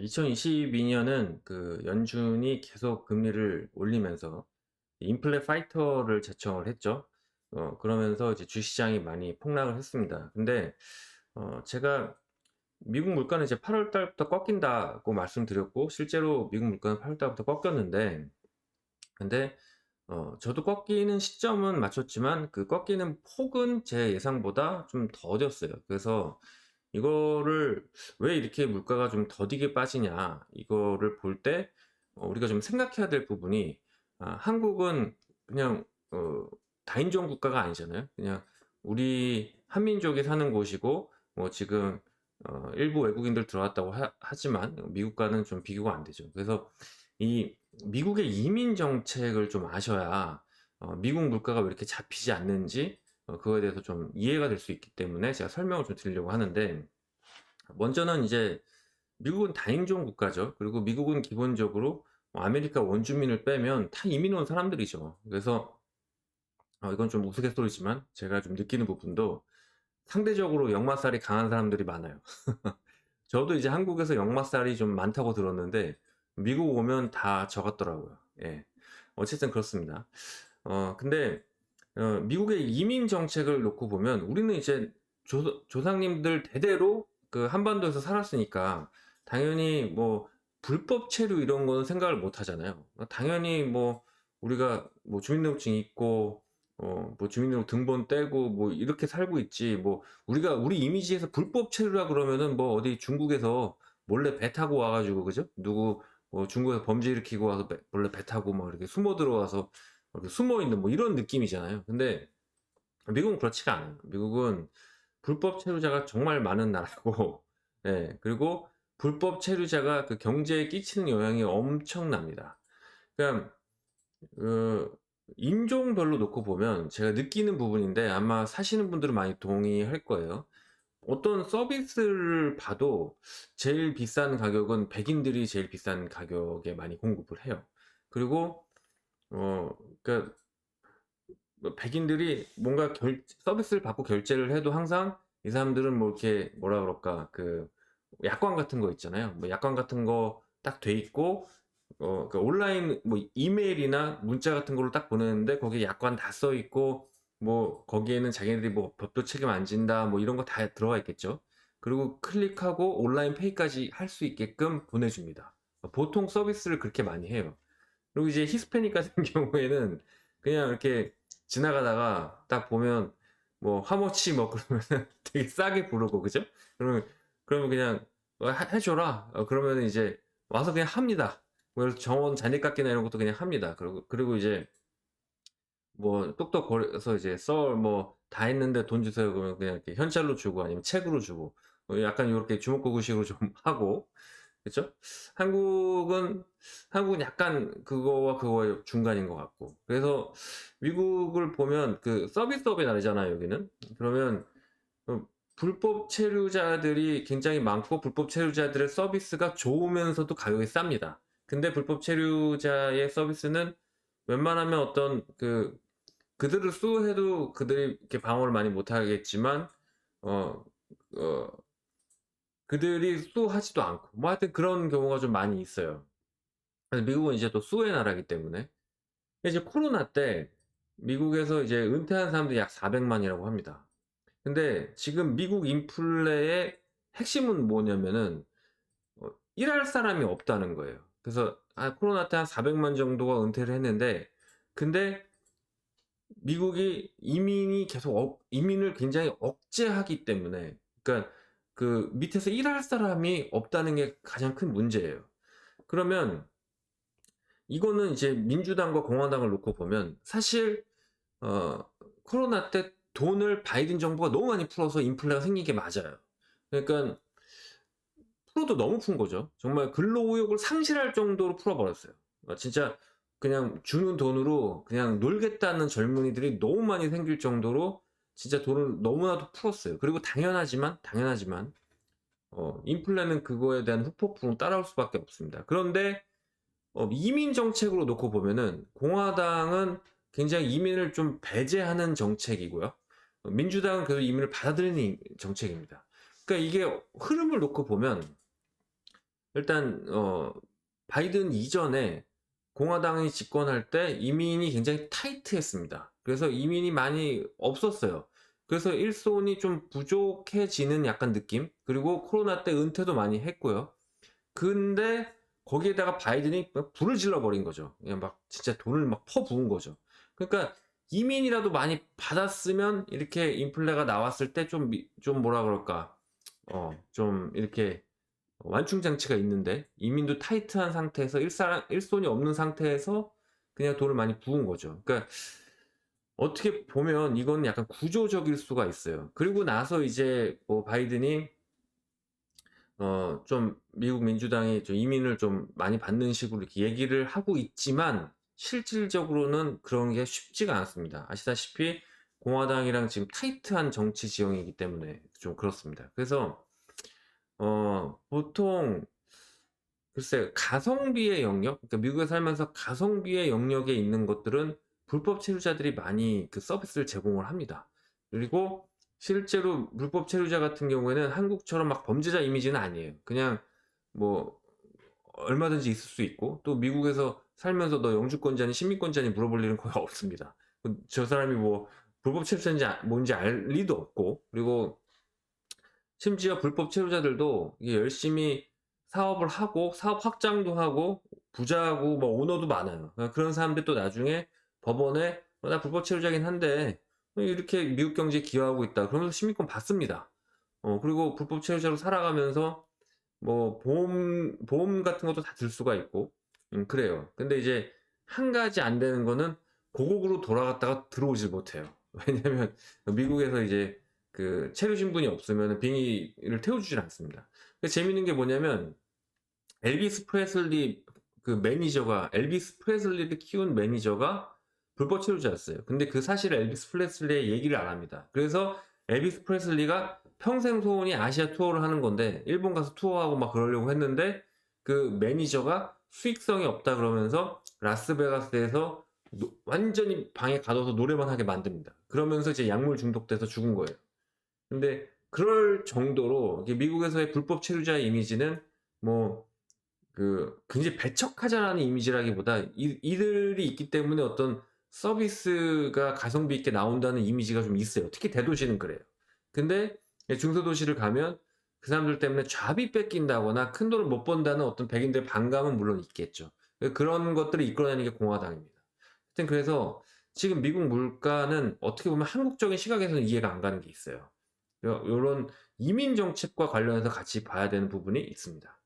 2022년은 그 연준이 계속 금리를 올리면서 인플레 파이터를 제청을 했죠. 그러면서 이제 주시장이 많이 폭락을 했습니다. 근데 제가 미국 물가는 이제 8월 달부터 꺾인다고 말씀드렸고, 실제로 미국 물가는 8월 달부터 꺾였는데, 근데 저도 꺾이는 시점은 맞췄지만 그 꺾이는 폭은 제 예상보다 좀 더뎠어요. 그래서 이거를 왜 이렇게 물가가 좀 더디게 빠지냐, 이거를 볼 때 우리가 좀 생각해야 될 부분이, 한국은 그냥 다인종 국가가 아니잖아요. 그냥 우리 한민족이 사는 곳이고, 뭐 지금 일부 외국인들 들어왔다고 하지만 미국과는 좀 비교가 안 되죠. 그래서 이 미국의 이민 정책을 좀 아셔야 미국 물가가 왜 이렇게 잡히지 않는지, 그거에 대해서 좀 이해가 될 수 있기 때문에 제가 설명을 좀 드리려고 하는데, 먼저는 이제 미국은 다인종 국가죠. 그리고 미국은 기본적으로 뭐 아메리카 원주민을 빼면 다 이민 온 사람들이죠. 그래서 이건 좀 우스갯소리지만 제가 좀 느끼는 부분도 상대적으로 역마살이 강한 사람들이 많아요. 저도 이제 한국에서 역마살이 좀 많다고 들었는데 미국 오면 다 저 같더라고요. 예. 어쨌든 그렇습니다. 근데 미국의 이민 정책을 놓고 보면 우리는 이제 조상님들 대대로 그 한반도에서 살았으니까 당연히 뭐 불법 체류 이런 거는 생각을 못 하잖아요. 당연히 뭐 우리가 뭐 주민등록증 있고 뭐 주민등록 등본 떼고 뭐 이렇게 살고 있지, 뭐 우리가 우리 이미지에서 불법 체류라 그러면은 뭐 어디 중국에서 몰래 배 타고 와가지고, 그죠? 누구 뭐 중국에서 범죄 일으키고 와서 몰래 배 타고 막 이렇게 숨어 들어와서 이렇게 숨어 있는 뭐 이런 느낌이잖아요. 근데 미국은 그렇지가 않아요. 미국은 불법 체류자가 정말 많은 나라고, 예, 그리고 불법 체류자가 그 경제에 끼치는 영향이 엄청납니다. 그러니까 그 인종별로 놓고 보면 제가 느끼는 부분인데 아마 사시는 분들은 많이 동의할 거예요. 어떤 서비스를 봐도 제일 비싼 가격은 백인들이 제일 비싼 가격에 많이 공급을 해요. 그리고 어 그러니까 뭐 백인들이 뭔가 서비스를 받고 결제를 해도 항상 이 사람들은 뭐 이렇게 뭐라 그럴까, 그 약관 같은 거 있잖아요. 뭐 약관 같은 거 딱 돼 있고, 그 온라인 뭐 이메일이나 문자 같은 걸로 딱 보내는데 거기에 약관 다 써 있고, 뭐 거기에는 자기네들이 뭐 법도 책임 안 진다 뭐 이런 거 다 들어가 있겠죠. 그리고 클릭하고 온라인 페이까지 할 수 있게끔 보내줍니다. 보통 서비스를 그렇게 많이 해요. 그리고 이제 히스패닉 같은 경우에는 그냥 이렇게 지나가다가 딱 보면 뭐 화모치 뭐 그러면은 되게 싸게 부르고, 그죠? 그러면 그냥 해줘라. 그러면 이제 와서 그냥 합니다. 뭐 정원 잔디깎기나 이런 것도 그냥 합니다. 그리고 이제 뭐 똑똑 거려서 이제 썰 뭐 다 했는데 돈 주세요 그러면 그냥 이렇게 현찰로 주고 아니면 책으로 주고, 약간 이렇게 주먹구구식으로 좀 하고, 그쵸? 한국은, 한국은 약간 그거와 그거의 중간인 것 같고. 그래서 미국을 보면 그 서비스업의 나라잖아요, 여기는. 그러면 불법 체류자들이 굉장히 많고 불법 체류자들의 서비스가 좋으면서도 가격이 쌉니다. 근데 불법 체류자의 서비스는 웬만하면 어떤 그들을 수호해도 그들이 이렇게 방어를 많이 못하겠지만, 어, 어, 그들이 수호하지도 않고, 뭐 하여튼 그런 경우가 좀 많이 있어요. 그래서 미국은 이제 또 수호의 나라이기 때문에. 이제 코로나 때 미국에서 이제 은퇴한 사람들이 약 400만이라고 합니다. 근데 지금 미국 인플레의 핵심은 뭐냐면은, 일할 사람이 없다는 거예요. 그래서, 코로나 때 한 400만 정도가 은퇴를 했는데, 근데 미국이 이민을 굉장히 억제하기 때문에, 그러니까 그 밑에서 일할 사람이 없다는 게 가장 큰 문제예요. 그러면 이거는 이제 민주당과 공화당을 놓고 보면 사실 코로나 때 돈을 바이든 정부가 너무 많이 풀어서 인플레가 생긴 게 맞아요. 그러니까 풀어도 너무 푼 거죠. 정말 근로의욕을 상실할 정도로 풀어버렸어요. 진짜 그냥 주는 돈으로 그냥 놀겠다는 젊은이들이 너무 많이 생길 정도로 진짜 돈을 너무나도 풀었어요. 그리고 당연하지만 인플레는 그거에 대한 후폭풍 따라올 수밖에 없습니다. 그런데 이민 정책으로 놓고 보면은 공화당은 굉장히 이민을 좀 배제하는 정책이고요. 민주당은 그래도 이민을 받아들이는 정책입니다. 그러니까 이게 흐름을 놓고 보면 일단 바이든 이전에 공화당이 집권할 때 이민이 굉장히 타이트했습니다. 그래서 이민이 많이 없었어요. 그래서 일손이 좀 부족해지는 약간 느낌? 그리고 코로나 때 은퇴도 많이 했고요. 근데 거기에다가 바이든이 막 불을 질러버린 거죠. 그냥 막 진짜 돈을 막 퍼부은 거죠. 그러니까 이민이라도 많이 받았으면 이렇게 인플레가 나왔을 때 좀 뭐라 그럴까, 좀 이렇게 완충 장치가 있는데 이민도 타이트한 상태에서 일손이 없는 상태에서 그냥 돈을 많이 부은 거죠. 그러니까 어떻게 보면 이건 약간 구조적일 수가 있어요. 그리고 나서 이제 뭐 바이든이 좀 미국 민주당이 좀 이민을 좀 많이 받는 식으로 이렇게 얘기를 하고 있지만 실질적으로는 그런 게 쉽지가 않습니다. 아시다시피 공화당이랑 지금 타이트한 정치 지형이기 때문에 좀 그렇습니다. 그래서 보통 글쎄요, 가성비의 영역, 그러니까 미국에 살면서 가성비의 영역에 있는 것들은 불법 체류자들이 많이 그 서비스를 제공을 합니다. 그리고 실제로 불법 체류자 같은 경우에는 한국처럼 막 범죄자 이미지는 아니에요. 그냥 뭐 얼마든지 있을 수 있고, 또 미국에서 살면서 너 영주권자니 시민권자니 물어볼 일은 거의 없습니다. 저 사람이 뭐 불법 체류자인지 뭔지 알 리도 없고, 그리고 심지어 불법 체류자들도 이게 열심히 사업을 하고 사업 확장도 하고 부자고 뭐 오너도 많아요. 그런 사람들 또 나중에 법원에 나 불법 체류자긴 한데 이렇게 미국 경제에 기여하고 있다. 그러면서 시민권 받습니다. 그리고 불법 체류자로 살아가면서 뭐 보험 같은 것도 다 들 수가 있고 그래요. 근데 이제 한 가지 안 되는 거는 고국으로 돌아갔다가 들어오질 못해요. 왜냐면 미국에서 이제 그 체류 신분이 없으면 비행기를 태워주질 않습니다. 재밌는 게 뭐냐면 엘비스 프레슬리 그 매니저가 엘비스 프레슬리를 키운 매니저가 불법 체류자였어요. 근데 그 사실을 엘비스 프레슬리의 얘기를 안 합니다. 그래서 엘비스 프레슬리가 평생 소원이 아시아 투어를 하는 건데 일본 가서 투어하고 막 그러려고 했는데 그 매니저가 수익성이 없다 그러면서 라스베가스에서 완전히 방에 가둬서 노래만 하게 만듭니다. 그러면서 이제 약물 중독돼서 죽은 거예요. 근데 그럴 정도로 미국에서의 불법 체류자의 이미지는 뭐 그 굉장히 배척하자라는 이미지라기보다 이들이 있기 때문에 어떤 서비스가 가성비 있게 나온다는 이미지가 좀 있어요. 특히 대도시는 그래요. 근데 중소도시를 가면 그 사람들 때문에 잡이 뺏긴다거나 큰 돈을 못 번다는 어떤 백인들의 반감은 물론 있겠죠. 그런 것들을 이끌어내는 게 공화당입니다. 하여튼 그래서 지금 미국 물가는 어떻게 보면 한국적인 시각에서는 이해가 안 가는 게 있어요. 이런 이민 정책과 관련해서 같이 봐야 되는 부분이 있습니다.